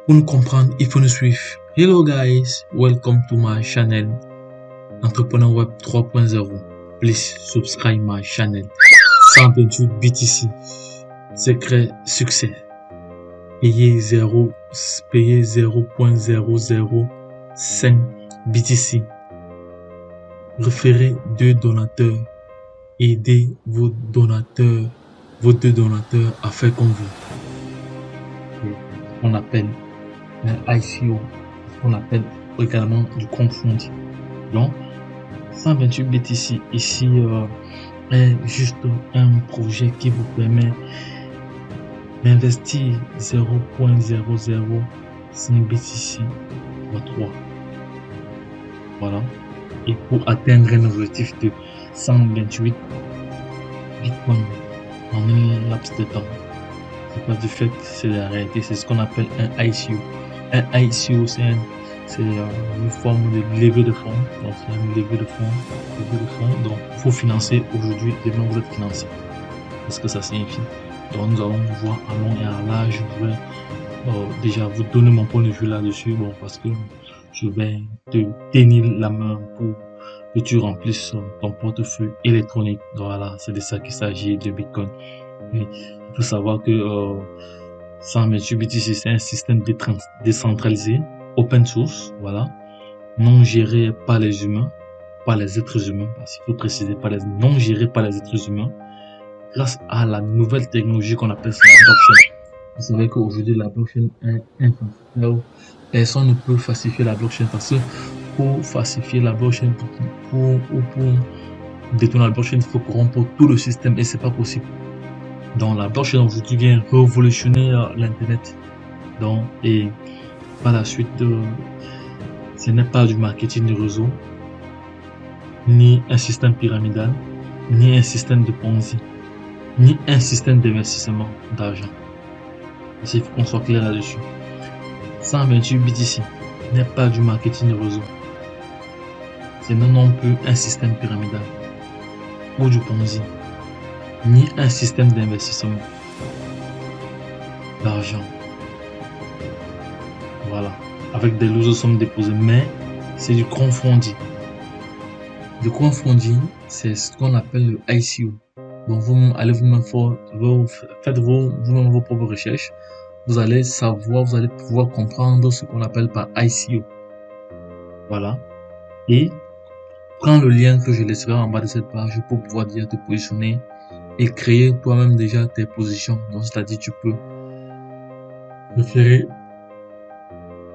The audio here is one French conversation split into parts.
Pour nous comprendre, il faut nous suivre. Hello guys, welcome to my channel Entrepreneur Web 3.0. Please subscribe my channel. 128 BTC. Secret succès. Payez 0.005 BTC. Référez 2 donateurs. Aidez vos donateurs, vos 2 donateurs à faire comme vous. On appelle un ICO, on appelle également du crowdfunding. Donc 128 BTC ici est juste un projet qui vous permet d'investir 0.005 BTC x 3. Voilà. Et pour atteindre un objectif de 128 Bitcoin en un laps de temps. C'est pas du fait, c'est la réalité, c'est ce qu'on appelle un ICO. Un ICO, c'est une forme de levée de fonds. Donc, c'est une levée de fonds. Donc, il faut financer aujourd'hui, demain vous êtes financé. Qu'est-ce que ça signifie? Donc, nous allons voir à long et à large. Je vais déjà vous donner mon point de vue là-dessus. Bon, parce que je vais te tenir la main pour que tu remplisses ton portefeuille électronique. Voilà, c'est de ça qu'il s'agit de Bitcoin. Et il faut savoir que 128 BTC, c'est un système décentralisé, open source, voilà, non géré par les humains, par les êtres humains, parce qu'il faut préciser, non géré par les êtres humains, grâce à la nouvelle technologie qu'on appelle la blockchain. Vous savez qu'aujourd'hui, la blockchain est infantile. Personne ne peut falsifier la blockchain parce que pour falsifier la blockchain, pour détourner la blockchain, il faut corrompre tout le système et c'est pas possible. Donc la blockchain aujourd'hui vient révolutionner l'internet. Donc et par la suite, ce n'est pas du marketing de réseau, ni un système pyramidal, ni un système de Ponzi, ni un système d'investissement d'argent. Il faut qu'on soit clair là-dessus. 128 BTC n'est pas du marketing de réseau. C'est non plus un système pyramidal ou du Ponzi, ni un système d'investissement d'argent. Voilà, avec des lourdes sommes déposées, mais c'est du crowdfunding. Le crowdfunding, c'est ce qu'on appelle le ICO. Donc vous allez faites vous-même vos propres recherches. Vous allez pouvoir comprendre ce qu'on appelle par ICO. Voilà. Et prends le lien que je laisserai en bas de cette page pour pouvoir déjà te positionner et créer toi-même déjà tes positions. Donc c'est-à-dire tu peux référer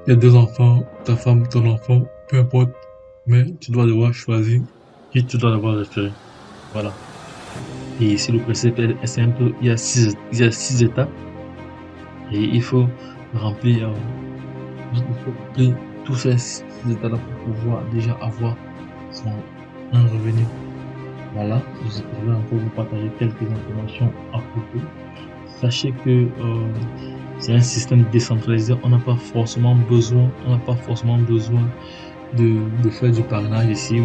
tes 2 enfants, ta femme, ton enfant, peu importe, mais tu dois devoir choisir qui tu dois devoir référer. Voilà. Et ici le principe est simple, il y a 6 étapes et il faut remplir tous ces étapes pour pouvoir déjà avoir un revenu. Voilà, je vais encore vous partager quelques informations à propos. Sachez que c'est un système décentralisé, on n'a pas forcément besoin de faire du parrainage ici.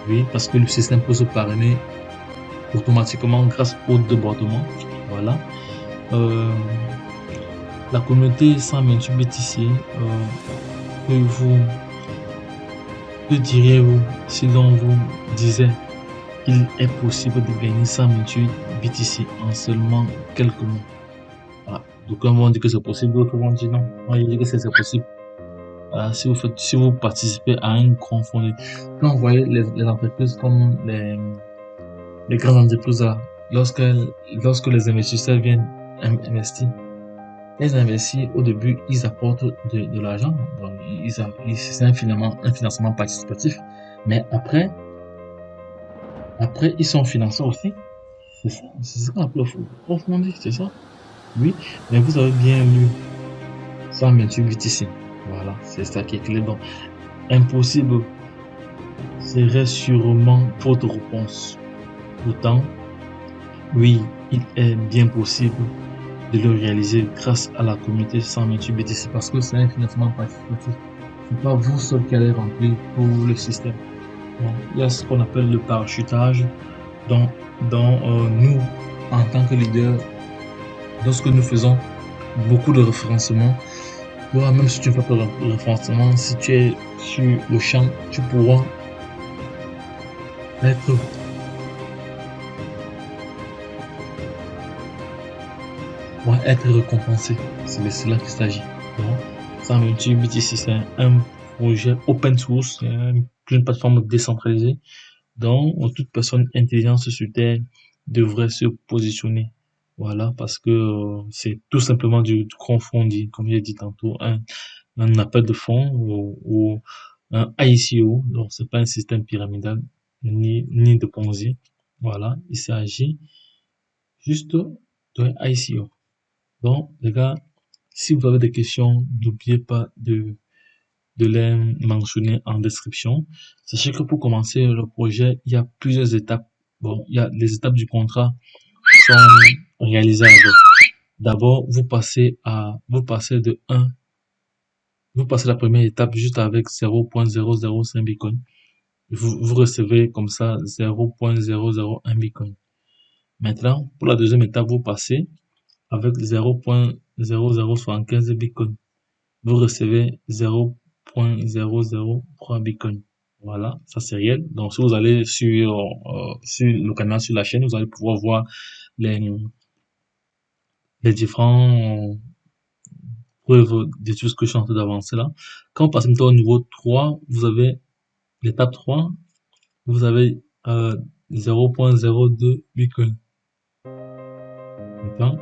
Oui, parce que le système peut se parrainer automatiquement grâce au déboîtement. Voilà. La communauté 128 BTC, que diriez-vous si l'on vous disait qu'il est possible de gagner 128 BTC en seulement quelques mois? Voilà. Donc, on dit que c'est possible, d'autres vont dire non. On dit que c'est possible. Voilà. Si vous participez à un crowdfunding, quand vous voyez les entreprises comme les grandes entreprises là, lorsque les investisseurs viennent investir, les investisseurs au début ils apportent de l'argent, donc c'est un financement participatif, mais après ils sont financés aussi. C'est ça qu'on appelle crowdfunding, c'est ça? Oui, mais vous avez bien lu 128 BTC. Voilà, c'est ça qui est clair. Donc, impossible serait sûrement votre réponse. Pourtant, oui, il est bien possible de le réaliser grâce à la communauté 128 BTC parce que c'est un financement participatif. C'est pas vous seul qui allez remplir pour le système. Donc, il y a ce qu'on appelle le parachutage. Donc, nous, en tant que leader, lorsque nous faisons beaucoup de référencement. Toi, même si tu ne fais pas de référencement, si tu es sur le champ, tu être, pourras être récompensé. C'est de cela qu'il s'agit. Donc, 128 BTC, c'est un projet open source, c'est une plateforme décentralisée dont toute personne intelligente sur Terre devrait se positionner. Voilà, parce que c'est tout simplement du crowdfunding, comme j'ai dit tantôt, un appel de fonds ou un ICO. Donc, c'est pas un système pyramidal ni de Ponzi. Voilà, il s'agit juste d'un ICO. Donc, les gars, si vous avez des questions, n'oubliez pas de les mentionner en description. Sachez que pour commencer le projet, il y a plusieurs étapes. Bon, il y a les étapes du contrat sont réalisables. D'abord, vous passez de 1, vous passez la première étape juste avec 0.005 Bitcoin. Vous recevez comme ça 0.001 Bitcoin. Maintenant, pour la deuxième étape, vous passez avec 0.0075 Bitcoin. Vous recevez 0.003 Bitcoin. Voilà, ça c'est réel. Donc, si vous allez sur le canal, sur la chaîne, vous allez pouvoir voir les, les différents preuves de tout ce que je suis en train d'avancer là. Quand vous passez maintenant au niveau 3, vous avez l'étape 3, vous avez 0.02 Bitcoin. D'accord?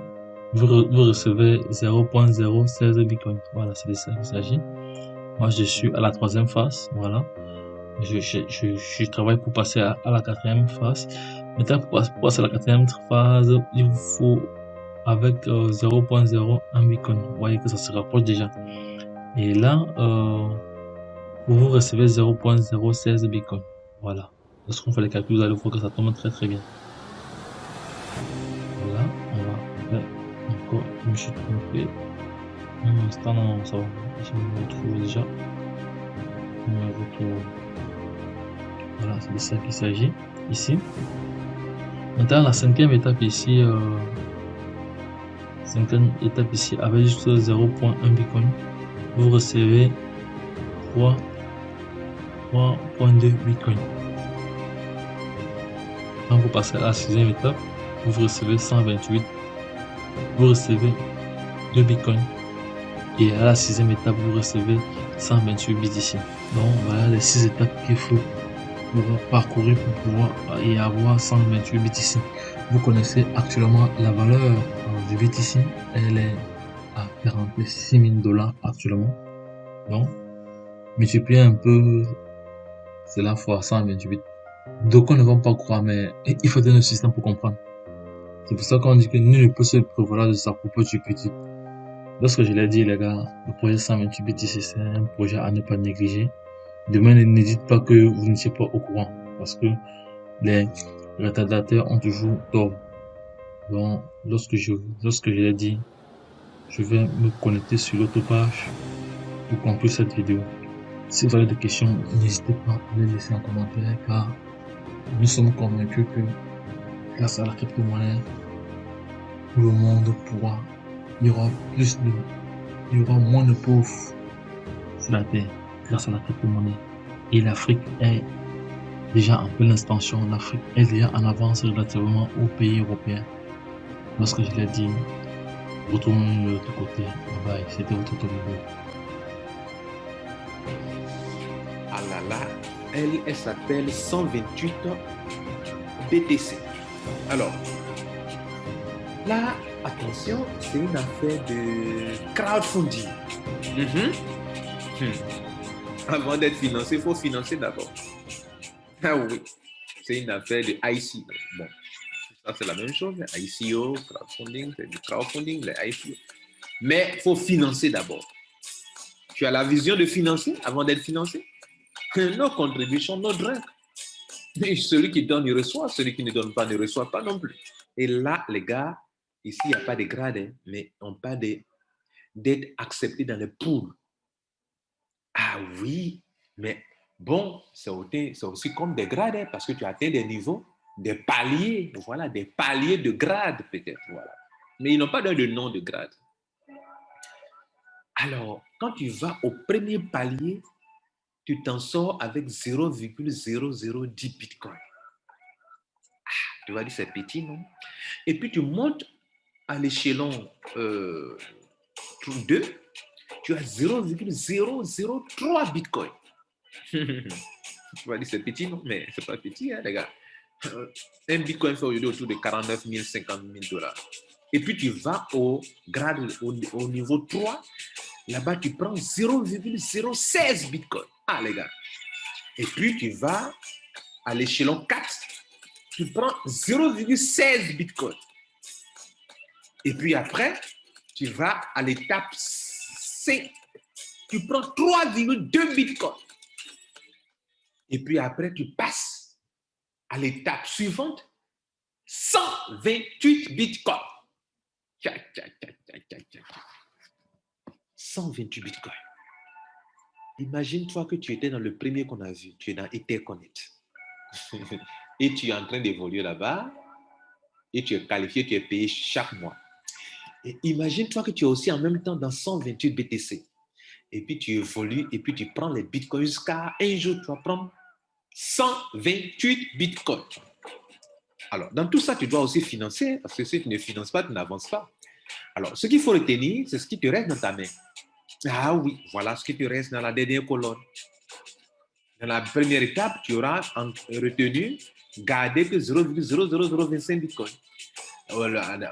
Vous recevez 0.016 Bitcoin. Voilà, c'est de ça qu'il s'agit. Moi, je suis à la troisième phase. Voilà. Je travaille pour passer à la quatrième phase. Maintenant, pour passer à la quatrième phase, il vous faut avec 0.01 Bitcoin. Vous voyez que ça se rapproche déjà. Et là, vous recevez 0.016 Bitcoin. Voilà. Lorsqu'on fait les calculs, vous allez voir que ça tombe très très bien. Voilà, on va faire encore, je me suis trompé. Un instant, non, ça va. Je me retrouve déjà. Je me retrouve. Voilà, c'est de ça qu'il s'agit ici. Maintenant, la cinquième étape ici, avec juste 0.1 Bitcoin, vous recevez 3.2 Bitcoin. Quand vous passez à la sixième étape, vous recevez 128, vous recevez 2 Bitcoin. Et à la sixième étape, vous recevez 128 BTC. Donc voilà les 6 étapes qu'il faut pour parcourir pour pouvoir y avoir 128 BTC. Vous connaissez actuellement la valeur du BTC, elle est à 46 000 dollars actuellement. Donc, multiplier un peu cela fois 128. Donc, on ne va pas croire, mais il faut donner un système pour comprendre. C'est pour ça qu'on dit que nul ne peut se prévaloir de sa propre stupidité. Lorsque je l'ai dit, les gars, le projet 128 BTC, c'est un projet à ne pas négliger. Demain, ne dites pas que vous n'étiez pas au courant, parce que les retardateurs ont toujours tort. Donc, lorsque je l'ai dit, je vais me connecter sur l'autre page pour conclure cette vidéo. Si vous avez des questions, n'hésitez pas à les laisser en commentaire, car nous sommes convaincus que grâce à la crypto-monnaie, tout le monde pourra, il y aura il y aura moins de pauvres sur la terre grâce à la crypto-monnaie. Et l'Afrique est déjà en pleine expansion. L'Afrique est déjà en avance relativement aux pays européens. Lorsque je l'ai dit, retournons de l'autre côté. Bye bye, c'était votre vidéo. Ah là là, elle s'appelle 128 BTC. Alors, là, attention, c'est une affaire de crowdfunding. Avant d'être financé, il faut financer d'abord. Ah oui, c'est une affaire de ICO. Bon, ça c'est la même chose. ICO, crowdfunding, c'est du crowdfunding, les ICO. Mais il faut financer d'abord. Tu as la vision de financer avant d'être financé. Nos contributions, nos droits. Celui qui donne, il reçoit. Celui qui ne donne pas, ne reçoit pas non plus. Et là, les gars, ici, il n'y a pas de grade, mais on parle d'être accepté dans les poules. Ah oui, mais bon, c'est aussi comme des grades, parce que tu atteins des niveaux, des paliers, voilà, des paliers de grade peut-être, voilà. Mais ils n'ont pas donné de nom de grade. Alors, quand tu vas au premier palier, tu t'en sors avec 0,010 bitcoin. Tu vas dire, c'est petit, non? Et puis, tu montes à l'échelon 2, tu as 0,003 bitcoin. Tu vas dire, c'est petit, non? Mais c'est pas petit, hein, les gars. Un bitcoin fait aujourd'hui autour de 49 000, 50 000 dollars. Et puis, tu vas au grade, au niveau 3. Là-bas, tu prends 0,016 bitcoin. Ah, les gars. Et puis, tu vas à l'échelon 4. Tu prends 0,16 bitcoin. Et puis après, tu vas à l'étape 5. Tu prends 3,2 bitcoins. Et puis après, tu passes à l'étape suivante, 128 bitcoins. 128 bitcoins. Imagine-toi que tu étais dans le premier qu'on a vu, tu es dans EtherConnect. Et tu es en train d'évoluer là-bas, et tu es qualifié, tu es payé chaque mois. Et imagine-toi que tu es aussi en même temps dans 128 BTC. Et puis tu évolues, et puis tu prends les bitcoins jusqu'à un jour, tu vas prendre 128 bitcoins. Alors, dans tout ça, tu dois aussi financer, parce que si tu ne finances pas, tu n'avances pas. Alors, ce qu'il faut retenir, c'est ce qui te reste dans ta main. Ah oui, voilà ce qui te reste dans la dernière colonne. Dans la première étape, tu auras retenu, garder que 0,00025 bitcoin.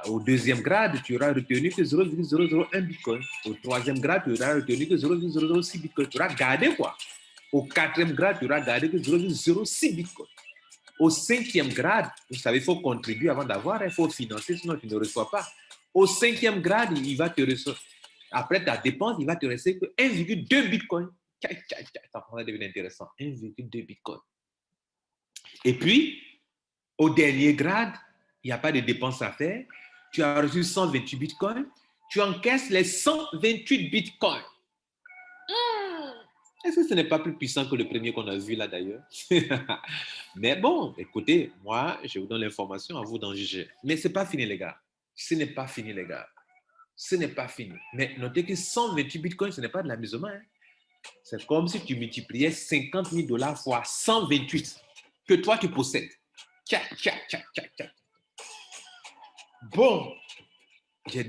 Au deuxième grade, tu auras retenu que 0,001 bitcoin. Au troisième grade, tu auras retenu que 0,006 bitcoin. Tu auras gardé quoi? Au quatrième grade, tu auras gardé que 0,06 bitcoin. Au cinquième grade, vous savez, il faut contribuer avant d'avoir, il faut financer, sinon tu ne reçois pas. Au cinquième grade, il va te recevoir. Après ta dépense, il va te rester que 1,2 bitcoin. Ça va devenir intéressant. 1,2 bitcoin. Et puis, au dernier grade, il n'y a pas de dépense à faire. Tu as reçu 128 bitcoins. Tu encaisses les 128 bitcoins. Est-ce que ce n'est pas plus puissant que le premier qu'on a vu là d'ailleurs? Mais bon, écoutez, moi, je vous donne l'information, à vous d'en juger. Mais ce n'est pas fini, les gars. Ce n'est pas fini, les gars. Ce n'est pas fini. Mais notez que 128 bitcoins, ce n'est pas de l'amusement. Hein. C'est comme si tu multipliais 50 000 dollars fois 128 que toi tu possèdes. Tcha, tcha, tcha, tcha, tcha. Bon,